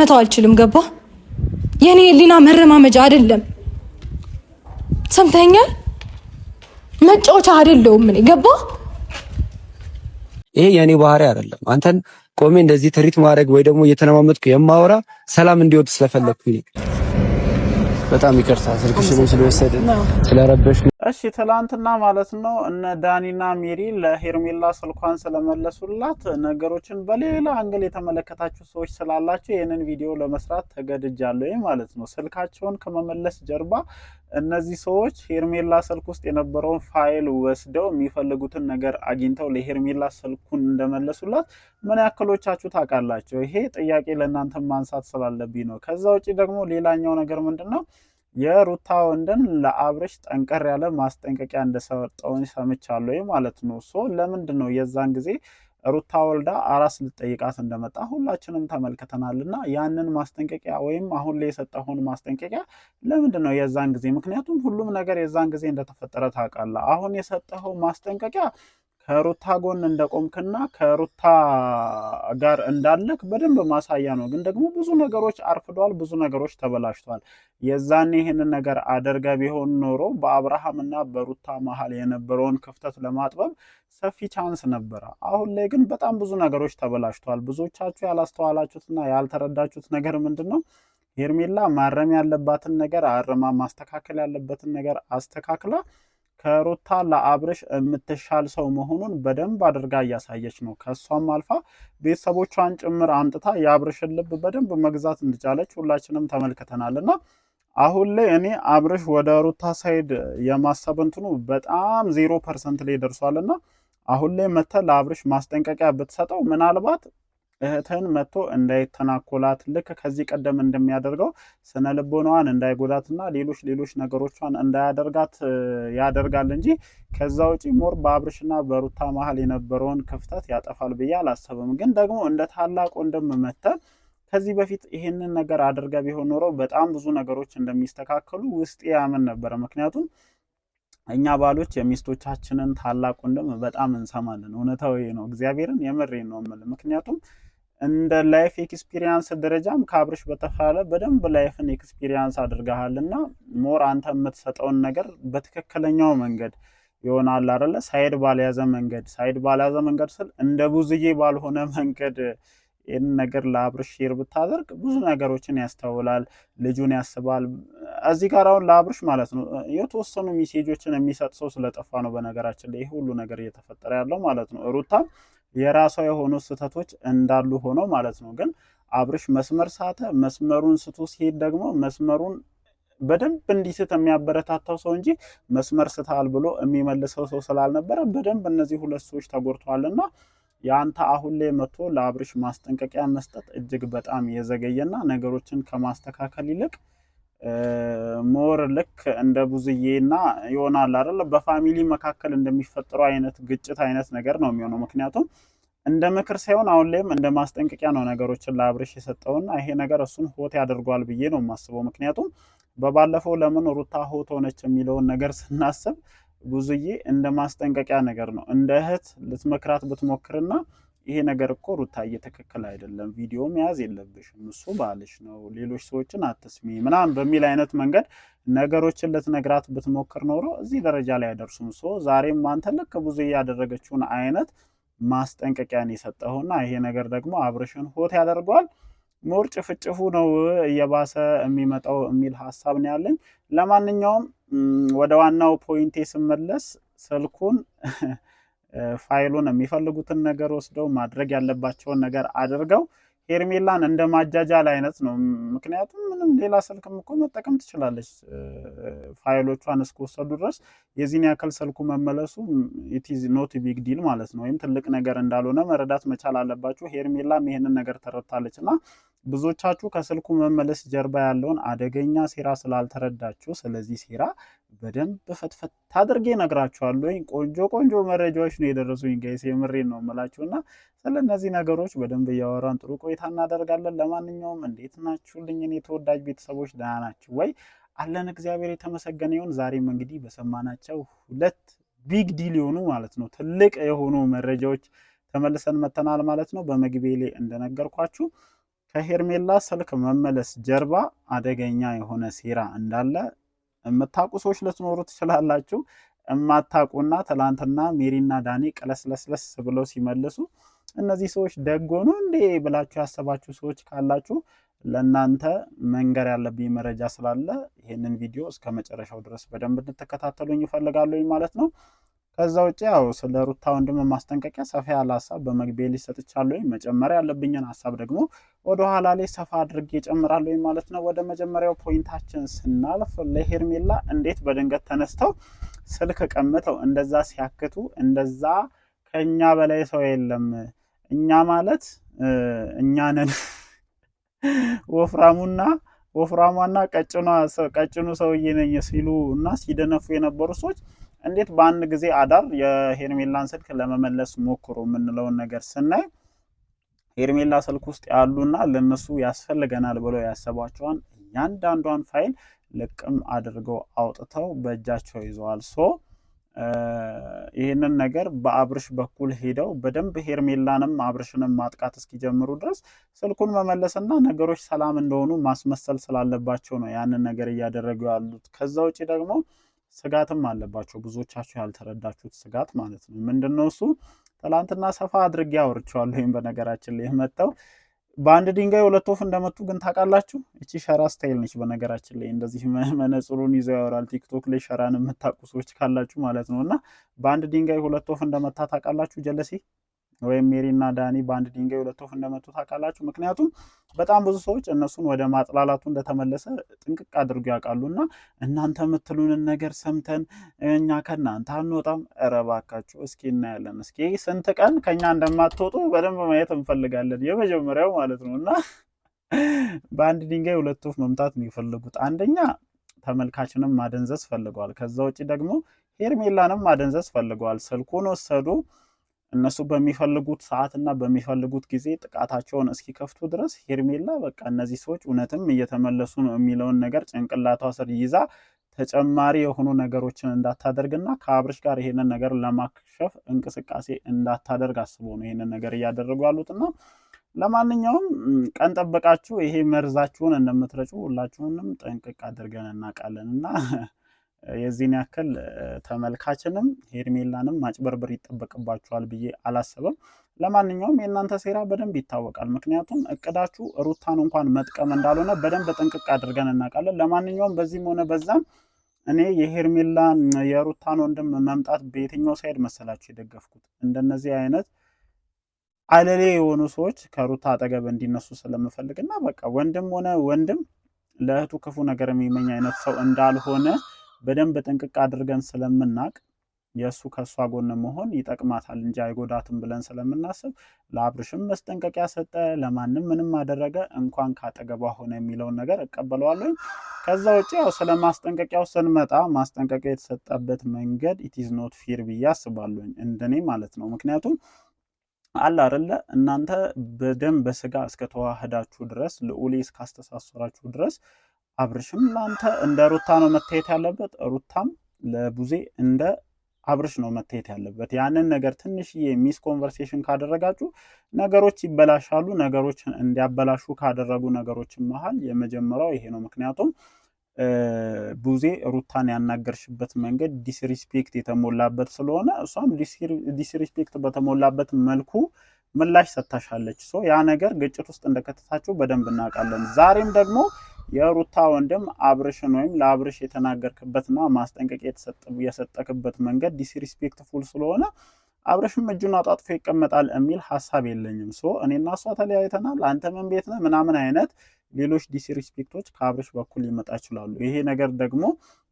መተው አልችልም። ገባ? የኔ ህሊና መረማመጃ አይደለም። ሰምተኛል? መጫወቻ አይደለሁም እኔ። ገባ? ይሄ የኔ ባህሪ አይደለም። አንተን ቆሜ እንደዚህ ትሪት ማድረግ ወይ ደግሞ እየተነማመጥኩ የማወራ ሰላም እንዲወጥ ስለፈለኩኝ በጣም ይቅርታ ስልክሽን ስለወሰደ ስለረበሽ። እሺ ትላንትና ማለት ነው እነ ዳኒና ሜሪ ለሄርሜላ ስልኳን ስለመለሱላት ነገሮችን በሌላ አንግል የተመለከታችሁ ሰዎች ስላላችሁ ይሄንን ቪዲዮ ለመስራት ተገድጃለሁ ማለት ነው። ስልካቸውን ከመመለስ ጀርባ እነዚህ ሰዎች ሄርሜላ ስልክ ውስጥ የነበረውን ፋይል ወስደው የሚፈልጉትን ነገር አግኝተው ለሄርሜላ ስልኩን እንደመለሱላት ምን ያክሎቻችሁ ታውቃላችሁ? ይሄ ጥያቄ ለእናንተ ማንሳት ስላለብኝ ነው። ከዛ ውጪ ደግሞ ሌላኛው ነገር ምንድነው የሩታ ወንድን ለአብርሽ ጠንቀር ያለ ማስጠንቀቂያ እንደሰጠውን ሰምቻለሁ ማለት ነው። ለምንድን ነው የዛን ጊዜ ሩታ ወልዳ አራስ ልጠይቃት እንደመጣ ሁላችንም ተመልክተናልና ያንን ማስጠንቀቂያ ወይም አሁን ላይ የሰጠውን ማስጠንቀቂያ ለምንድን ነው የዛን ጊዜ? ምክንያቱም ሁሉም ነገር የዛን ጊዜ እንደተፈጠረ ታውቃለህ። አሁን የሰጠው ማስጠንቀቂያ ከሩታ ጎን እንደቆምክና ከሩታ ጋር እንዳለክ በደንብ ማሳያ ነው። ግን ደግሞ ብዙ ነገሮች አርፍዷል፣ ብዙ ነገሮች ተበላሽቷል። የዛኔ ይህንን ነገር አደርጋ ቢሆን ኖሮ በአብርሃምና በሩታ መሀል የነበረውን ክፍተት ለማጥበብ ሰፊ ቻንስ ነበረ። አሁን ላይ ግን በጣም ብዙ ነገሮች ተበላሽቷል። ብዙዎቻችሁ ያላስተዋላችሁትና ያልተረዳችሁት ነገር ምንድን ነው? ሄርሜላ ማረም ያለባትን ነገር አርማ፣ ማስተካከል ያለበትን ነገር አስተካክላ ከሩታ ለአብርሽ የምትሻል ሰው መሆኑን በደንብ አድርጋ እያሳየች ነው። ከሷም አልፋ ቤተሰቦቿን ጭምር አምጥታ የአብርሽን ልብ በደንብ መግዛት እንደቻለች ሁላችንም ተመልክተናልና አሁን ላይ እኔ አብርሽ ወደ ሩታ ሳይድ የማሰብ እንትኑ በጣም 0% ላይ ደርሷልና አሁን ላይ መተ ለአብርሽ ማስጠንቀቂያ ብትሰጠው ምናልባት እህትን መጥቶ እንዳይተናኮላት ልክ ከዚህ ቀደም እንደሚያደርገው ስነ ልቦናዋን እንዳይጎዳትና ሌሎች ነገሮቿን እንዳያደርጋት ያደርጋል እንጂ ከዛ ውጪ ሞር በአብርሽና በሩታ መሀል የነበረውን ክፍተት ያጠፋል ብዬ አላሰብም። ግን ደግሞ እንደ ታላቅ ወንድም መተ ከዚህ በፊት ይሄንን ነገር አድርጋ ቢሆን ኖሮ በጣም ብዙ ነገሮች እንደሚስተካከሉ ውስጥ ያምን ነበረ። ምክንያቱም እኛ ባሎች የሚስቶቻችንን ታላቅ ወንድም በጣም እንሰማለን። እውነታው ይሄ ነው። እግዚአብሔርን የምሬን ነው የምልህ። ምክንያቱም እንደ ላይፍ ኤክስፒሪየንስ ደረጃም ከአብርሽ በተሻለ በደንብ ላይፍን ኤክስፒሪየንስ አድርገሃልና ሞር አንተ የምትሰጠውን ነገር በትክክለኛው መንገድ ይሆናል አይደለ? ሳይድ ባልያዘ መንገድ ስል እንደ ብዙዬ ባልሆነ መንገድ ይህን ነገር ለአብርሽ ሼር ብታደርግ ብዙ ነገሮችን ያስተውላል፣ ልጁን ያስባል። እዚህ ጋር አሁን ለአብርሽ ማለት ነው የተወሰኑ ሜሴጆችን የሚሰጥ ሰው ስለጠፋ ነው በነገራችን ላይ ይሄ ሁሉ ነገር እየተፈጠረ ያለው ማለት ነው። ሩታም የራሷ የሆኑ ስህተቶች እንዳሉ ሆኖ ማለት ነው። ግን አብርሽ መስመር ሳተ። መስመሩን ስቶ ሲሄድ ደግሞ መስመሩን በደንብ እንዲስት የሚያበረታታው ሰው እንጂ መስመር ስታል ብሎ የሚመልሰው ሰው ስላልነበረ በደንብ እነዚህ ሁለት ሰዎች ተጎድተዋልና ያንተ አሁን ላይ መጥቶ ለአብርሽ ማስጠንቀቂያ መስጠት እጅግ በጣም የዘገየና ነገሮችን ከማስተካከል ይልቅ ሞር ልክ እንደ ብዙዬና ይሆናል አይደል በፋሚሊ መካከል እንደሚፈጠረው አይነት ግጭት አይነት ነገር ነው የሚሆነው። ምክንያቱም እንደ ምክር ሳይሆን አሁን ላይም እንደ ማስጠንቀቂያ ነው ነገሮችን ለአብርሽ የሰጠውና ይሄ ነገር እሱን ሆት ያደርጓል ብዬ ነው የማስበው። ምክንያቱም በባለፈው ለምን ሩታ ሆት ሆነች የሚለውን ነገር ስናስብ ብዙዬ እንደ ማስጠንቀቂያ ነገር ነው። እንደ እህት ልትመክራት ብትሞክርና ይሄ ነገር እኮ ሩታዬ ትክክል አይደለም፣ ቪዲዮ መያዝ የለብሽም፣ እሱ ባልሽ ነው፣ ሌሎች ሰዎችን አትስሚ ምናምን በሚል አይነት መንገድ ነገሮችን ልትነግራት ብትሞክር ኖሮ እዚህ ደረጃ ላይ አይደርሱም። ዛሬም አንተ ልክ ብዙዬ ያደረገችውን አይነት ማስጠንቀቂያን የሰጠውና ይሄ ነገር ደግሞ አብርሽን ሆት ያደርገዋል። ሞር ጭፍጭፉ ነው እየባሰ የሚመጣው የሚል ሐሳብ ነው ያለኝ። ለማንኛውም ወደ ዋናው ፖይንቴ ስመለስ ስልኩን ፋይሉን የሚፈልጉትን ነገር ወስደው ማድረግ ያለባቸውን ነገር አድርገው ሄርሜላን እንደ ማጃጃል አይነት ነው። ምክንያቱም ምንም ሌላ ስልክም እኮ መጠቀም ትችላለች ፋይሎቿን እስከወሰዱ ድረስ የዚህን ያክል ስልኩ መመለሱ ኢት ኢዝ ኖት ቢግ ዲል ማለት ነው፣ ወይም ትልቅ ነገር እንዳልሆነ መረዳት መቻል አለባችሁ። ሄርሜላም ይሄንን ነገር ተረድታለችና ብዙዎቻችሁ ከስልኩ መመለስ ጀርባ ያለውን አደገኛ ሴራ ስላልተረዳችሁ ስለዚህ ሴራ በደንብ ፈትፈት አድርጌ ነግራችኋለሁ። ቆንጆ መረጃዎች ነው የደረሱኝ ጋይስ፣ የምሬን ነው የምላችሁና ስለነዚህ ነገሮች በደንብ እያወራን ጥሩ ቆይታ እናደርጋለን። ለማንኛውም እንዴት ናችሁልኝ እኔ ተወዳጅ ቤተሰቦች? ደህና ናችሁ ወይ? አለን እግዚአብሔር የተመሰገነ ይሁን። ዛሬም እንግዲህ በሰማናቸው ሁለት ቢግ ዲል የሆኑ ማለት ነው ትልቅ የሆኑ መረጃዎች ተመልሰን መተናል ማለት ነው። በመግቢያ ላይ እንደነገርኳችሁ ከሄርሜላ ስልክ መመለስ ጀርባ አደገኛ የሆነ ሴራ እንዳለ የምታውቁ ሰዎች ልትኖሩ ትችላላችሁ። እማታውቁና ትላንትና ሜሪና ዳኒ ቀለስለስለስ ብለው ሲመልሱ እነዚህ ሰዎች ደግ ሆኑ እንዴ ብላችሁ ያሰባችሁ ሰዎች ካላችሁ ለእናንተ መንገር ያለብኝ መረጃ ስላለ ይህንን ቪዲዮ እስከ መጨረሻው ድረስ በደንብ እንድትከታተሉኝ እፈልጋለሁ ማለት ነው። ከዛ ውጭ ያው ስለ ሩታ ወንድም ማስጠንቀቂያ ሰፋ ያለ ሀሳብ በመግቢያ ላይ ሰጥቻለሁ። መጨመር ያለብኝን ሀሳብ ደግሞ ወደ ኋላ ላይ ሰፋ አድርጌ እጨምራለሁ ማለት ነው። ወደ መጀመሪያው ፖይንታችን ስናልፍ ለሄርሜላ እንዴት በድንገት ተነስተው ስልክ ቀምተው እንደዛ ሲያክቱ፣ እንደዛ ከኛ በላይ ሰው የለም እኛ ማለት እኛ ነን ወፍራሟና ቀጭኑ ሰውዬ ነኝ ሲሉ እና ሲደነፉ የነበሩ ሰዎች እንዴት በአንድ ጊዜ አዳር የሄርሜላን ስልክ ለመመለስ ሞክሮ የምንለውን ነገር ስናይ ሄርሜላ ስልክ ውስጥ ያሉና ለነሱ ያስፈልገናል ብለው ያሰቧቸውን እያንዳንዷን ፋይል ልቅም አድርገው አውጥተው በእጃቸው ይዘዋል። ይህንን ነገር በአብርሽ በኩል ሄደው በደንብ ሄርሜላንም አብርሽንም ማጥቃት እስኪጀምሩ ድረስ ስልኩን መመለስና ነገሮች ሰላም እንደሆኑ ማስመሰል ስላለባቸው ነው ያንን ነገር እያደረጉ ያሉት። ከዛ ውጭ ደግሞ ስጋትም አለባቸው፣ ብዙዎቻችሁ ያልተረዳችሁት ስጋት ማለት ነው። ምንድነው እሱ? ትላንትና ሰፋ አድርጌ አውርቼዋለሁ። ወይም በነገራችን ላይ መጣው በአንድ ድንጋይ ሁለት ወፍ እንደመቱ ግን ታውቃላችሁ። እቺ ሸራ ስታይል ነች። በነገራችን ላይ እንደዚህ መነጽሩን ይዘው ያወራል። ቲክቶክ ላይ ሸራን የምታውቁ ሰዎች ካላችሁ ማለት ነው። እና በአንድ ድንጋይ ሁለት ወፍ እንደመታ ታውቃላችሁ። ጀለሴ ወይም ሜሪና ዳኒ በአንድ ድንጋይ ሁለት ወፍ እንደመቱ ታውቃላችሁ። ምክንያቱም በጣም ብዙ ሰዎች እነሱን ወደ ማጥላላቱ እንደተመለሰ ጥንቅቅ አድርጎ ያውቃሉና እናንተ የምትሉንን ነገር ሰምተን እኛ ከእናንተ አንወጣም። ኧረ እባካችሁ እስኪ እናያለን። እስኪ ስንት ቀን ከኛ እንደማትወጡ በደንብ ማየት እንፈልጋለን። የመጀመሪያው ማለት ነው። እና በአንድ ድንጋይ ሁለት ወፍ መምታት ነው የፈለጉት። አንደኛ ተመልካችንም ማደንዘዝ ፈልገዋል። ከዛ ውጭ ደግሞ ሄርሜላንም ማደንዘዝ ፈልገዋል። ስልኩን ወሰዱ። እነሱ በሚፈልጉት ሰዓትና በሚፈልጉት ጊዜ ጥቃታቸውን እስኪከፍቱ ድረስ ሄርሜላ በቃ እነዚህ ሰዎች እውነትም እየተመለሱ ነው የሚለውን ነገር ጭንቅላቷ ስር ይዛ ተጨማሪ የሆኑ ነገሮችን እንዳታደርግና ከአብርሽ ጋር ይሄንን ነገር ለማክሸፍ እንቅስቃሴ እንዳታደርግ አስበው ነው ይሄንን ነገር እያደረጉ ያሉትና ለማንኛውም ቀን ጠበቃችሁ ይሄ መርዛችሁን እንደምትረጩ ሁላችሁንም ጠንቅቅ አድርገን እናውቃለንና የዚህን ያክል ተመልካችንም ሄርሜላንም ማጭበርበር ይጠበቅባችኋል ብዬ አላስብም። ለማንኛውም የእናንተ ሴራ በደንብ ይታወቃል። ምክንያቱም እቅዳችሁ ሩታን እንኳን መጥቀም እንዳልሆነ በደንብ ጥንቅቅ አድርገን እናውቃለን። ለማንኛውም በዚህም ሆነ በዛም እኔ የሄርሜላን የሩታን ወንድም መምጣት በየትኛው ሳይድ መሰላችሁ የደገፍኩት? እንደነዚህ አይነት አለሌ የሆኑ ሰዎች ከሩታ አጠገብ እንዲነሱ ስለምፈልግና በቃ ወንድም ሆነ ወንድም ለእህቱ ክፉ ነገር የሚመኝ አይነት ሰው እንዳልሆነ በደንብ ጥንቅቅ አድርገን ስለምናቅ የእሱ ከእሷ ጎን መሆን ይጠቅማታል እንጂ አይጎዳትም ብለን ስለምናስብ ለአብርሽም መስጠንቀቂያ ሰጠ፣ ለማንም ምንም አደረገ፣ እንኳን ካጠገቧ ሆነ የሚለውን ነገር እቀበለዋለሁ። ከዛ ውጭ ያው ስለ ማስጠንቀቂያው ስንመጣ ማስጠንቀቂያ የተሰጠበት መንገድ ኢትዝ ኖት ፌር ብዬ አስባለሁ፣ እንደኔ ማለት ነው። ምክንያቱም አለ አይደለ እናንተ በደም በስጋ እስከተዋህዳችሁ ድረስ ልዑሌ እስካስተሳሰራችሁ ድረስ አብርሽም ለአንተ እንደ ሩታ ነው መታየት ያለበት፣ ሩታም ለቡዜ እንደ አብርሽ ነው መታየት ያለበት። ያንን ነገር ትንሽዬ ሚስ ኮንቨርሴሽን ካደረጋችሁ ነገሮች ይበላሻሉ። ነገሮችን እንዲያበላሹ ካደረጉ ነገሮች መሃል የመጀመሪያው ይሄ ነው። ምክንያቱም ቡዜ ሩታን ያናገርሽበት መንገድ ዲስሪስፔክት የተሞላበት ስለሆነ እሷም ዲስሪስፔክት በተሞላበት መልኩ ምላሽ ሰጥታሻለች። ያ ነገር ግጭት ውስጥ እንደከተታችሁ በደንብ እናውቃለን። ዛሬም ደግሞ የሩታ ወንድም አብርሽን ወይም ለአብርሽ የተናገርክበትና ማስጠንቀቂያ የሰጠክበት መንገድ ዲስሪስፔክትፉል ስለሆነ አብርሽም እጁን አጣጥፎ ይቀመጣል የሚል ሐሳብ የለኝም። እኔና እሷ ተለያይተናል፣ አንተ ምን ቤት ነህ ምናምን አይነት ሌሎች ዲስሪስፔክቶች ከአብርሽ በኩል ሊመጣ ይችላሉ። ይሄ ነገር ደግሞ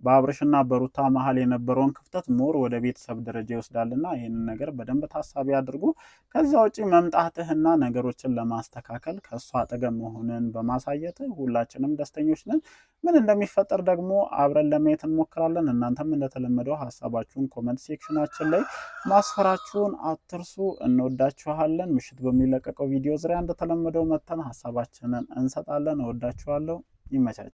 በአብርሽና በሩታ መሀል የነበረውን ክፍተት ሞር ወደ ቤተሰብ ደረጃ ይወስዳልና ይህንን ነገር በደንብ ታሳቢ አድርጉ። ከዛ ውጭ መምጣትህና ነገሮችን ለማስተካከል ከእሷ አጠገብ መሆንን በማሳየት ሁላችንም ደስተኞች ነን። ምን እንደሚፈጠር ደግሞ አብረን ለማየት እንሞክራለን። እናንተም እንደተለመደው ሀሳባችሁን ኮመንት ሴክሽናችን ላይ ማስፈራችሁን አትርሱ። እንወዳችኋለን። ምሽት በሚለቀቀው ቪዲዮ ዙሪያ እንደተለመደው መተን ሀሳባችንን እንሰጣለን። እወዳችኋለሁ። ይመቻችሁ።